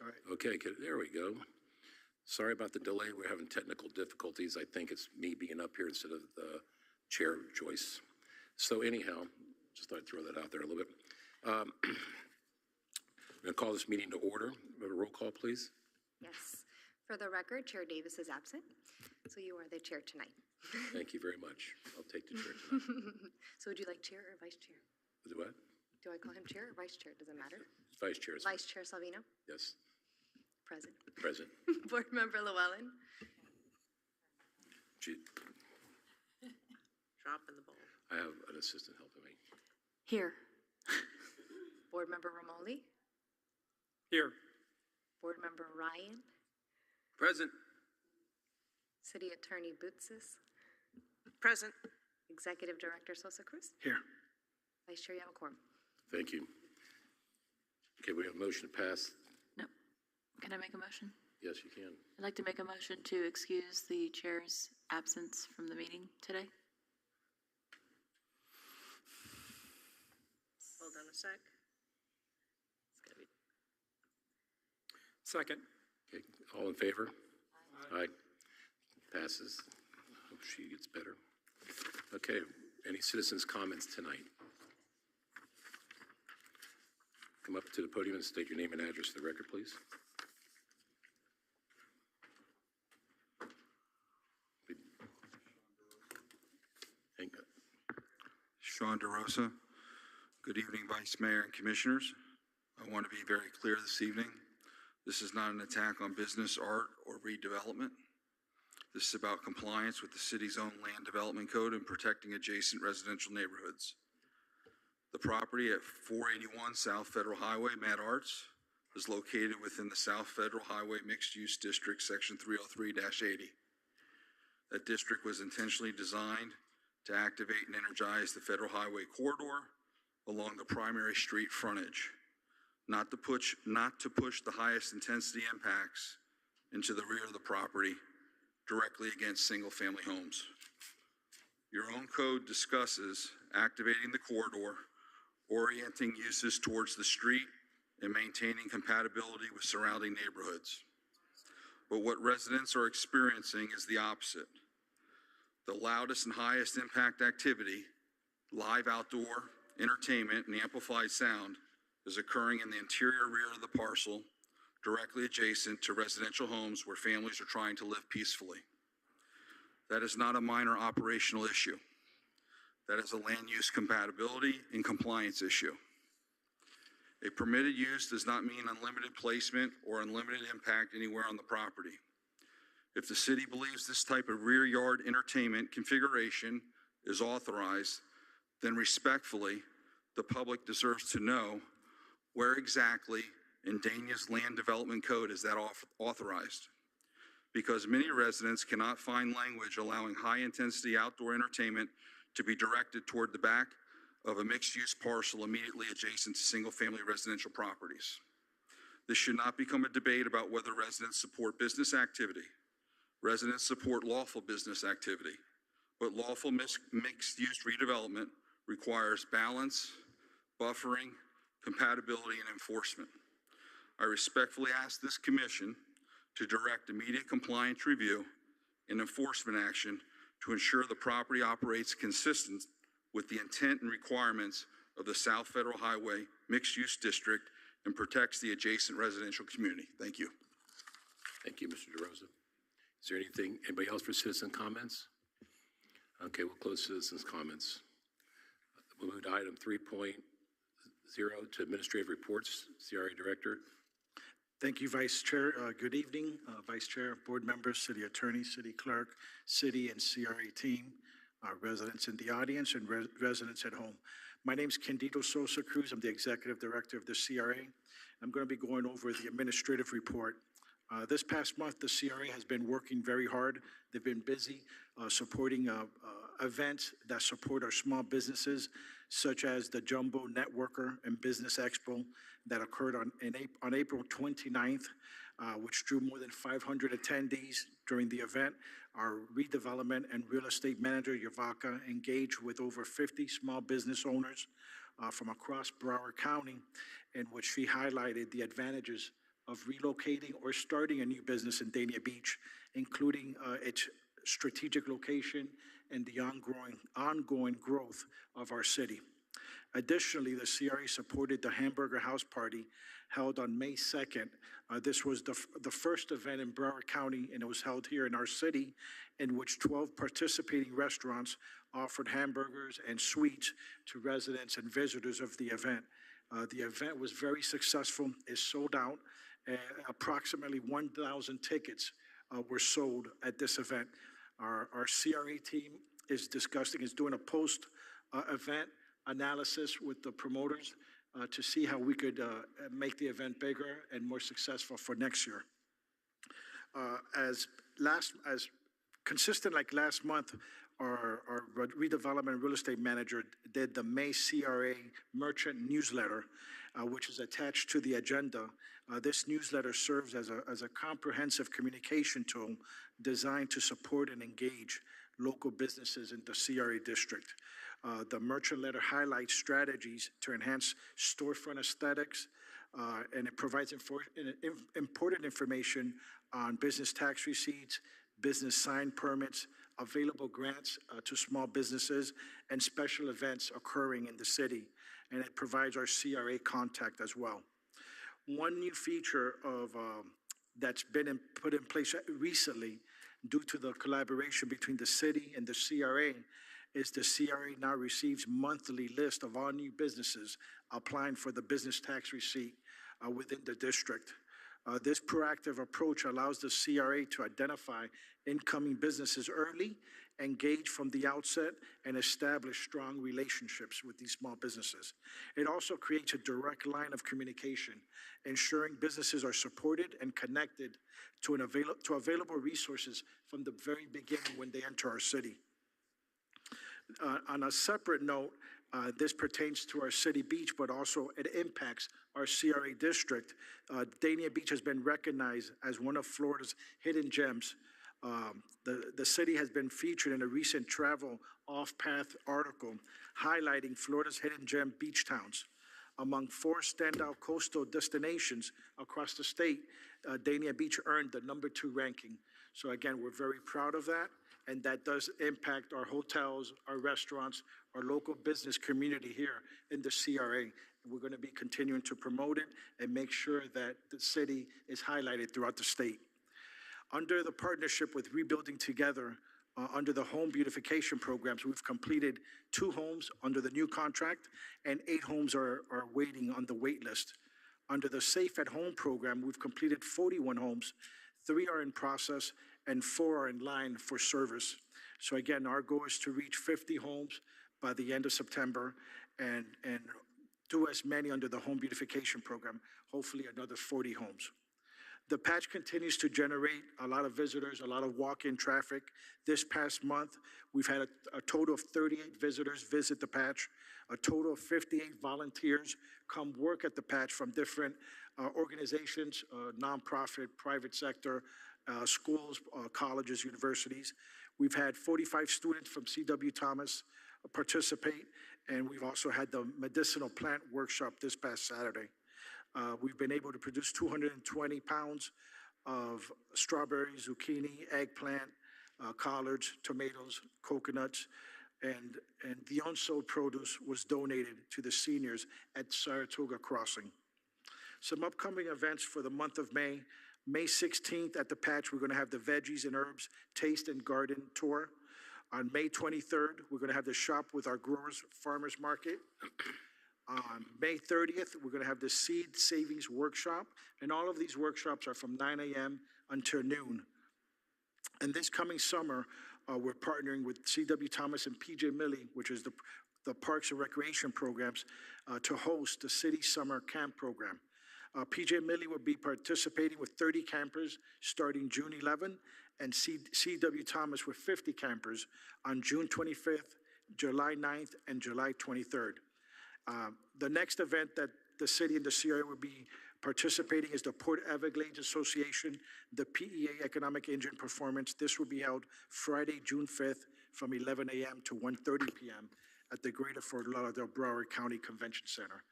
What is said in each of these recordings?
All right. Okay, good. There we go. Sorry about the delay. We're having technical difficulties. I think it's me being up here instead of the chair, Joyce. So anyhow, just thought I'd throw that out there a little bit. I'm going to call this meeting to order. We have a roll call, please. Yes. For the record, Chair Davis is absent, so you are the chair tonight. Thank you very much. I'll take the chair tonight. So would you like chair or vice chair? What? Do I call him chair or vice chair? Does it matter? Vice chair. Vice Chair Salvino? Yes. Present. Present. Board Member Llewellyn? Dropping the ball. I have an assistant helping me. Here. Board Member Romoli? Here. Board Member Ryan? Present. City Attorney Bootsis? Present. Executive Director Sosa Cruz? Here. Vice Chair, you have a quorum. Thank you. Okay, we have a motion to pass. No. Can I make a motion? Yes, you can. I'd like to make a motion to excuse the chair's absence from the meeting today. Hold on a sec. It's gonna be. Second. Okay, all in favor? Aye. Passes. Hope she gets better. Okay, any citizens' comments tonight? Come up to the podium and state your name and address for the record, please. Sean DeRosa. Good evening, Vice Mayor and Commissioners. I want to be very clear this evening. This is not an attack on business, art, or redevelopment. This is about compliance with the city's own land development code and protecting adjacent residential neighborhoods. The property at 481 South Federal Highway, Mad Arts, is located within the South Federal Highway Mixed Use District, Section 303-80. That district was intentionally designed to activate and energize the Federal Highway corridor along the primary street frontage, not to push the highest intensity impacts into the rear of the property directly against single-family homes. Your own code discusses activating the corridor, orienting uses towards the street, and maintaining compatibility with surrounding neighborhoods. But what residents are experiencing is the opposite. The loudest and highest impact activity, live outdoor entertainment and amplified sound, is occurring in the interior rear of the parcel, directly adjacent to residential homes where families are trying to live peacefully. That is not a minor operational issue. That is a land use compatibility and compliance issue. A permitted use does not mean unlimited placement or unlimited impact anywhere on the property. If the city believes this type of rear yard entertainment configuration is authorized, then respectfully, the public deserves to know where exactly in Dania's land development code is that authorized. Because many residents cannot find language allowing high-intensity outdoor entertainment to be directed toward the back of a mixed-use parcel immediately adjacent to single-family residential properties. This should not become a debate about whether residents support business activity. Residents support lawful business activity, but lawful mixed-use redevelopment requires balance, buffering, compatibility, and enforcement. I respectfully ask this commission to direct immediate compliance review and enforcement action to ensure the property operates consistent with the intent and requirements of the South Federal Highway Mixed-Use District and protects the adjacent residential community. Thank you. Thank you, Mr. DeRosa. Is there anybody else for citizen comments? Okay, we'll close citizens' comments. We'll move to item 3.0 to administrative reports. CRA Director. Thank you, Vice Chair. Good evening, Vice Chair, board members, City Attorney, City Clerk, City and CRA team, residents in the audience and residents at home. My name is Candido Sosa Cruz. I'm the Executive Director of the CRA. I'm going to be going over the administrative report. This past month, the CRA has been working very hard. They've been busy supporting events that support our small businesses, such as the Jumbo Networker and Business Expo that occurred on April 29th, which drew more than 500 attendees during the event. Our redevelopment and real estate manager, Yavaka, engaged with over 50 small business owners from across Broward County, in which she highlighted the advantages of relocating or starting a new business in Dania Beach, including its strategic location and the ongoing growth of our city. Additionally, the CRA supported the Hamburger House Party held on May 2nd. This was the first event in Broward County, and it was held here in our city, in which 12 participating restaurants offered hamburgers and sweets to residents and visitors of the event. The event was very successful. It sold out. Approximately 1,000 tickets were sold at this event. Our CRA team is doing a post-event analysis with the promoters to see how we could make the event bigger and more successful for next year. As consistent like last month, our redevelopment and real estate manager did the May CRA merchant newsletter, which is attached to the agenda. This newsletter serves as a comprehensive communication tool designed to support and engage local businesses in the CRA district. The merchant letter highlights strategies to enhance storefront aesthetics, and it provides important information on business tax receipts, business sign permits, available grants to small businesses, and special events occurring in the city. And it provides our CRA contact as well. One new feature that's been put in place recently due to the collaboration between the city and the CRA is the CRA now receives monthly list of all new businesses applying for the business tax receipt within the district. This proactive approach allows the CRA to identify incoming businesses early, engage from the outset, and establish strong relationships with these small businesses. It also creates a direct line of communication, ensuring businesses are supported and connected to available resources from the very beginning when they enter our city. On a separate note, this pertains to our city beach, but also it impacts our CRA district. Dania Beach has been recognized as one of Florida's hidden gems. The city has been featured in a recent Travel Off-Path article highlighting Florida's hidden gem beach towns. Among 4 standout coastal destinations across the state, Dania Beach earned the #2 ranking. So again, we're very proud of that, and that does impact our hotels, our restaurants, our local business community here in the CRA. And we're going to be continuing to promote it and make sure that the city is highlighted throughout the state. Under the partnership with Rebuilding Together, under the home beautification programs, we've completed 2 homes under the new contract, and 8 homes are waiting on the wait list. Under the Safe at Home program, we've completed 41 homes, 3 are in process, and 4 are in line for service. So again, our goal is to reach 50 homes by the end of September and do as many under the home beautification program, hopefully another 40 homes. The patch continues to generate a lot of visitors, a lot of walk-in traffic. This past month, we've had a total of 38 visitors visit the patch, a total of 58 volunteers come work at the patch from different organizations, nonprofit, private sector, schools, colleges, universities. We've had 45 students from C.W. Thomas participate, and we've also had the medicinal plant workshop this past Saturday. We've been able to produce 220 pounds of strawberries, zucchini, eggplant, collards, tomatoes, coconuts, and the unsold produce was donated to the seniors at Saratoga Crossing. Some upcoming events for the month of May. May 16th at the patch, we're going to have the Veggies and Herbs Taste and Garden Tour. On May 23rd, we're going to have the Shop with Our Growers Farmers Market. On May 30th, we're going to have the Seed Savings Workshop, and all of these workshops are from 9 a.m. until noon. And this coming summer, we're partnering with C.W. Thomas and P.J. Milley, which is the Parks and Recreation programs, to host the City Summer Camp Program. P.J. Milley will be participating with 30 campers starting June 11, and C.W. Thomas with 50 campers on June 25th, July 9th, and July 23rd. The next event that the city and the CRA will be participating is the Port Everglades Association, the PEA Economic Engine Performance. This will be held Friday, June 5th from 11 a.m. to 1:30 p.m. at the Greater Fort Lauderdale Broward County Convention Center.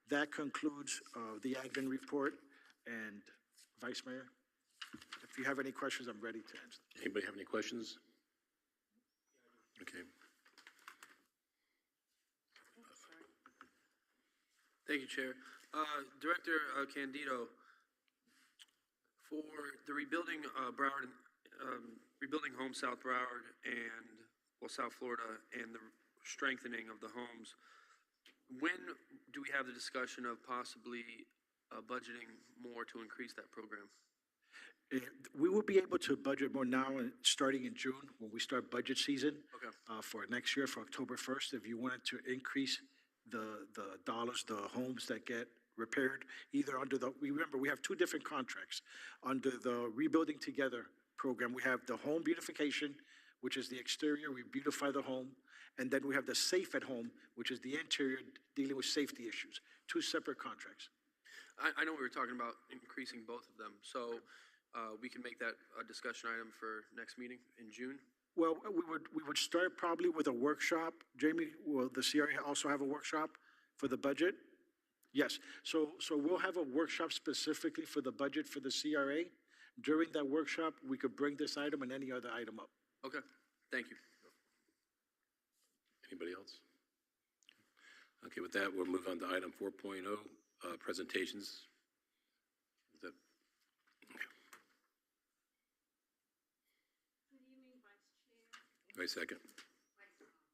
That concludes the admin report, and Vice Mayor. If you have any questions, I'm ready to answer. Anybody have any questions? Okay. Thank you, Chair. Director Candido, for the rebuilding Broward, rebuilding Home South Broward and, well, South Florida, and the strengthening of the homes, when do we have the discussion of possibly budgeting more to increase that program? We will be able to budget more now, starting in June, when we start budget season. Okay. For next year, for October 1st, if you wanted to increase the dollars, the homes that get repaired, either under the, remember, we have two different contracts. Under the Rebuilding Together program, we have the home beautification, which is the exterior, we beautify the home, and then we have the Safe at Home, which is the interior, dealing with safety issues. Two separate contracts. I know we were talking about increasing both of them, so we can make that a discussion item for next meeting in June. Well, we would start probably with a workshop. Jamie, will the CRA also have a workshop for the budget? Yes, so we'll have a workshop specifically for the budget for the CRA. During that workshop, we could bring this item and any other item up. Okay, thank you. Anybody else? Okay, with that, we'll move on to item 4.0, presentations. Is that, okay. Wait a second.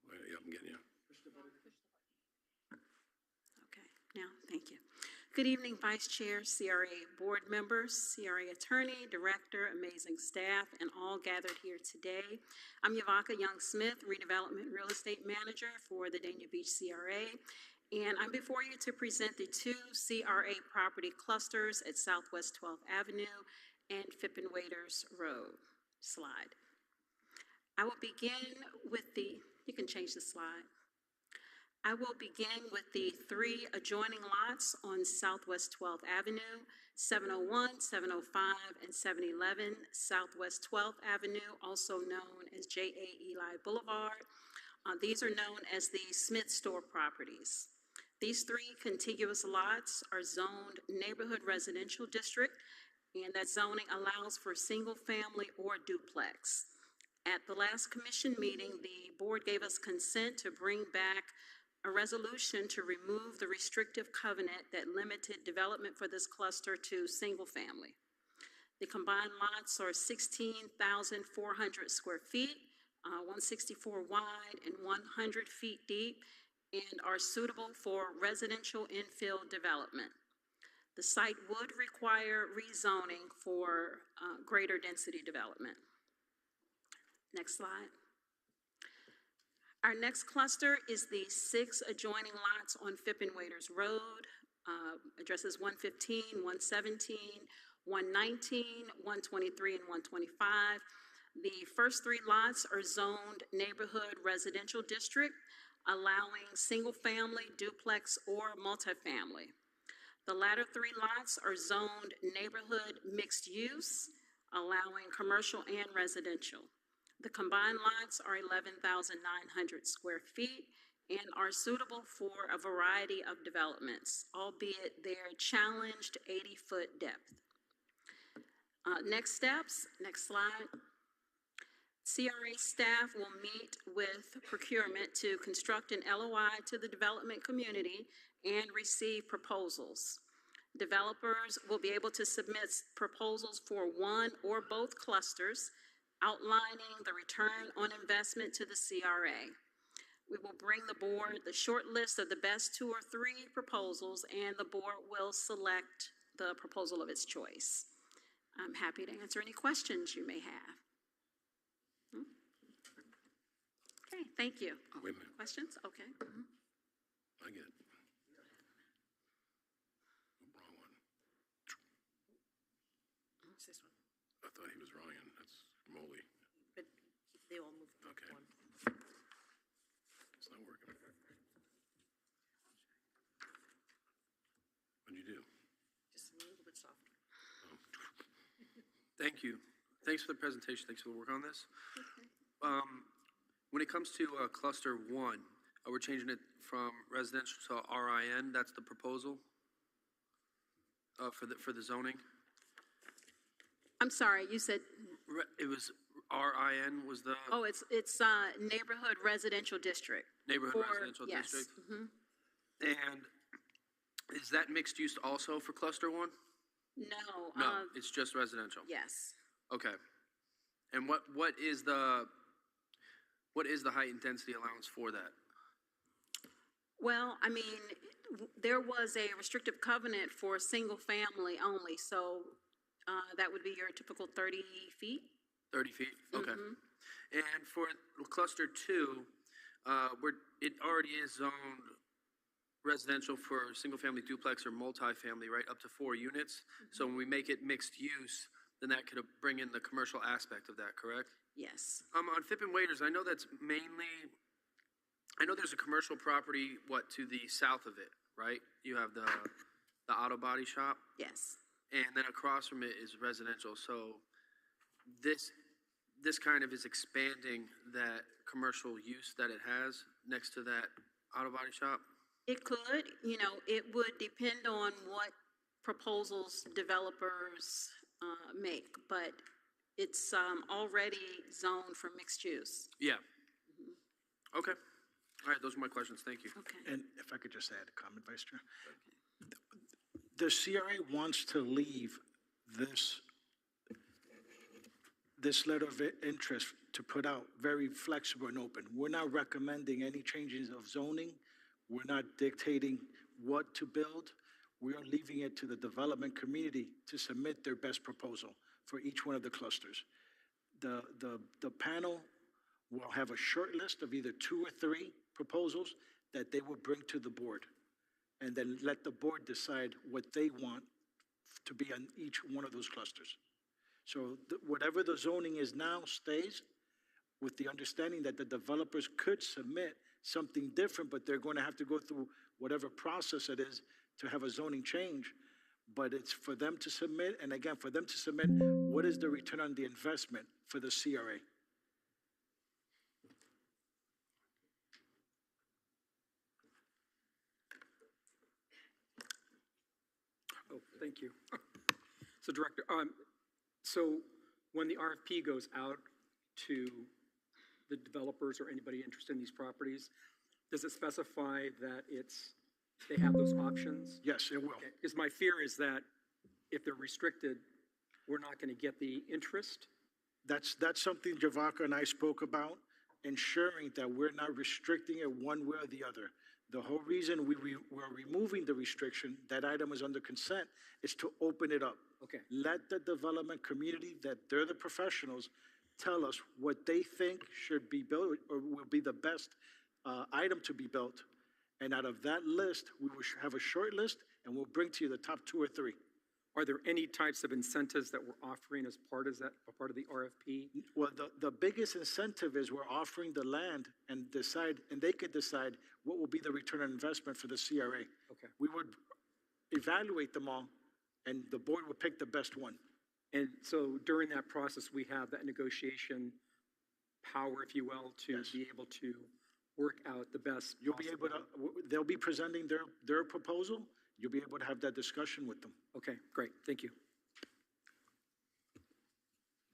Wait, yeah, I'm getting you. Okay, now, thank you. Good evening, Vice Chair, CRA board members, CRA attorney, director, amazing staff, and all gathered here today. I'm Yavaka Young-Smith, redevelopment real estate manager for the Dania Beach CRA, and I'm before you to present the two CRA property clusters at Southwest 12th Avenue and Phippen Waiters Road. Slide. I will begin with the, you can change the slide. I will begin with the three adjoining lots on Southwest 12th Avenue, 701, 705, and 711 Southwest 12th Avenue, also known as J.A. Eli Boulevard. These are known as the Smith Store properties. These three contiguous lots are zoned neighborhood residential district, and that zoning allows for single family or duplex. At the last commission meeting, the board gave us consent to bring back a resolution to remove the restrictive covenant that limited development for this cluster to single family. The combined lots are 16,400 square feet, 164 wide and 100 feet deep, and are suitable for residential infill development. The site would require rezoning for greater density development. Next slide. Our next cluster is the 6 adjoining lots on Phippen Waiters Road, addresses 115, 117, 119, 123, and 125. The first 3 lots are zoned neighborhood residential district, allowing single-family, duplex, or multifamily. The latter 3 lots are zoned neighborhood mixed use, allowing commercial and residential. The combined lots are 11,900 square feet and are suitable for a variety of developments, albeit their challenged 80-foot depth. Next steps, next slide. CRA staff will meet with procurement to construct an LOI to the development community and receive proposals. Developers will be able to submit proposals for one or both clusters, outlining the return on investment to the CRA. We will bring the board the short list of the best 2 or 3 proposals, and the board will select the proposal of its choice. I'm happy to answer any questions you may have. Okay, thank you. Wait a minute. Questions? Okay. I get it. Wrong one. What's this one? I thought he was wrong, and that's Moley. But they all moved to Okay. one. It's not working. What'd you do? Just a little bit softer. Thank you. Thanks for the presentation. Thanks for the work on this. When it comes to cluster 1, we're changing it from residential to RIN. That's the proposal for the zoning. I'm sorry, you said, It was RIN was the oh, it's Neighborhood Residential District. neighborhood For- residential yes, district. mhm. And is that mixed use also for cluster one? No. No, it's just residential. Yes. Okay. And what is the height and density allowance for that? Well, I mean, there was a restrictive covenant for single family only, so that would be your typical 30 feet. 30 feet? Okay. Mhm. And for cluster two, it already is zoned residential for single-family duplex or multifamily, right, up to 4 units. So when we make it mixed use, then that could bring in the commercial aspect of that, correct? Yes. On Fippen Waiters, I know that's mainly, I know there's a commercial property, to the south of it, right? You have the auto body shop, Yes. and then across from it is residential. So this kind of is expanding that commercial use that it has next to that auto body shop? It could, it would depend on what proposals developers make, but it's already zoned for mixed use. Yeah. Okay. All right, those are my questions. Thank you. Okay. And if I could just add a comment, Vice Chair. The CRA wants to leave this letter of interest to put out very flexible and open. We're not recommending any changes of zoning. We're not dictating what to build. We are leaving it to the development community to submit their best proposal for each one of the clusters. The panel will have a short list of either 2 or 3 proposals that they will bring to the board, and then let the board decide what they want to be on each one of those clusters. So whatever the zoning is now stays, with the understanding that the developers could submit something different, but they're going to have to go through whatever process it is to have a zoning change. But it's for them to submit, and again, for them to submit, what is the return on the investment for the CRA? Oh, thank you. So Director, so when the RFP goes out to the developers or anybody interested in these properties, does it specify that they have those options? Yes, it will. Because my fear is that if they're restricted, we're not going to get the interest. That's something Javaka and I spoke about, ensuring that we're not restricting it one way or the other. The whole reason we're removing the restriction, that item is under consent, is to open it up. Okay. Let the development community, that they're the professionals, tell us what they think should be built or will be the best item to be built. And out of that list, we will have a short list, and we'll bring to you the top 2 or 3. Are there any types of incentives that we're offering as part of the RFP? Well, the biggest incentive is we're offering the land and they could decide what will be the return on investment for the CRA. Okay. We would evaluate them all, and the board would pick the best one. And so during that process, we have that negotiation power, if you will, to Yes. be able to work out the best. You'll be able to, they'll be presenting their proposal. You'll be able to have that discussion with them. Okay, great. Thank you.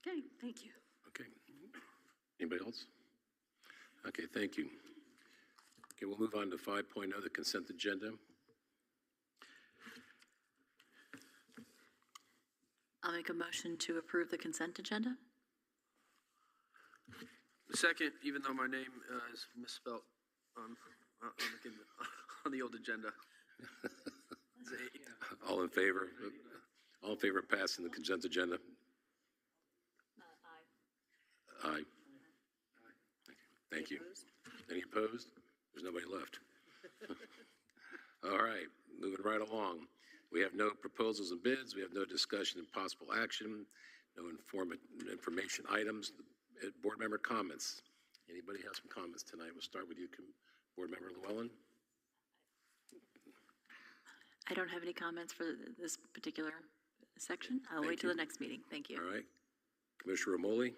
Okay, thank you. Okay. Anybody else? Okay, thank you. Okay, we'll move on to 5.0, the consent agenda. I'll make a motion to approve the consent agenda. Second, even though my name is misspelled on the old agenda. All in favor? All in favor of passing the consent agenda? Aye. Thank you. Any opposed? There's nobody left. All right, moving right along. We have no proposals and bids. We have no discussion and possible action, no information items. Board member comments. Anybody have some comments tonight? We'll start with you, Board Member Llewellyn. I don't have any comments for this particular section. I'll Thank wait till you. the next meeting. Thank you. All right. Commissioner Romoli.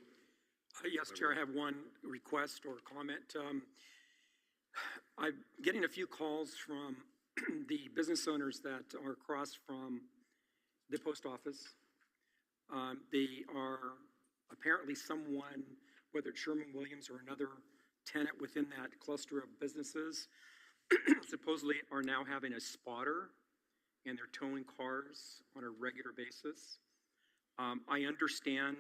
Yes, Chair, I have one request or comment. I'm getting a few calls from the business owners that are across from the post office. They are apparently someone, whether it's Sherman-Williams or another tenant within that cluster of businesses, supposedly are now having a spotter and they're towing cars on a regular basis. I understand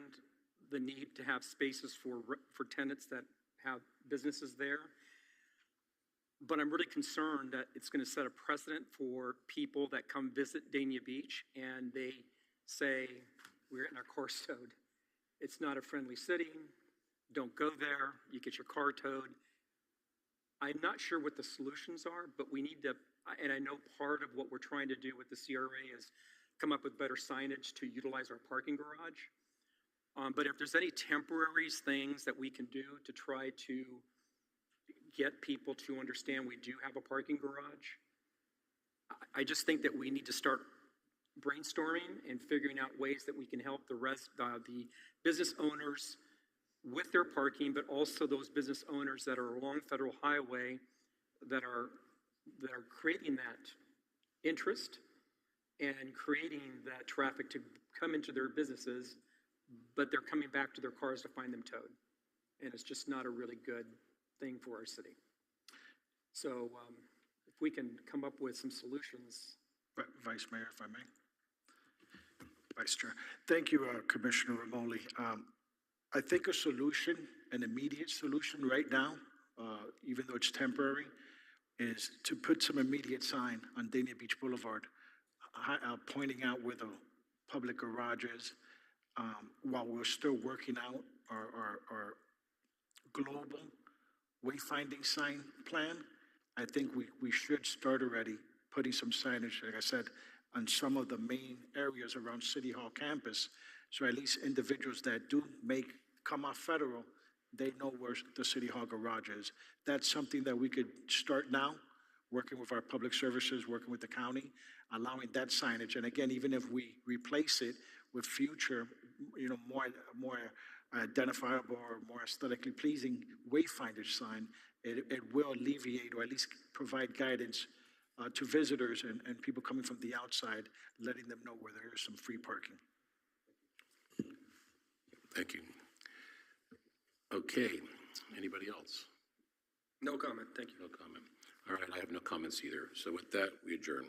the need to have spaces for tenants that have businesses there. But I'm really concerned that it's going to set a precedent for people that come visit Dania Beach and they say, we're getting our cars towed. It's not a friendly city. Don't go there. You get your car towed. I'm not sure what the solutions are, but we need to, and I know part of what we're trying to do with the CRA is come up with better signage to utilize our parking garage. But if there's any temporary things that we can do to try to get people to understand we do have a parking garage, I just think that we need to start brainstorming and figuring out ways that we can help the business owners with their parking, but also those business owners that are along Federal Highway that are creating that interest and creating that traffic to come into their businesses, but they're coming back to their cars to find them towed. And it's just not a really good thing for our city. So if we can come up with some solutions. Vice Mayor, if I may. Vice Chair. Thank you, Commissioner Ramoli. I think a solution, an immediate solution right now, even though it's temporary, is to put some immediate sign on Dania Beach Boulevard, pointing out where the public garage is, while we're still working out our global wayfinding sign plan. I think we should start already putting some signage, like I said, on some of the main areas around City Hall campus, so at least individuals that do come off Federal, they know where the City Hall garage is. That's something that we could start now, working with our public services, working with the county, allowing that signage. And again, even if we replace it with future, more identifiable or more aesthetically pleasing wayfindage sign, it will alleviate or at least provide guidance to visitors and people coming from the outside, letting them know where there is some free parking. Thank you. Okay, anybody else? No comment, thank you. No comment. All right, I have no comments either. So with that, we adjourn.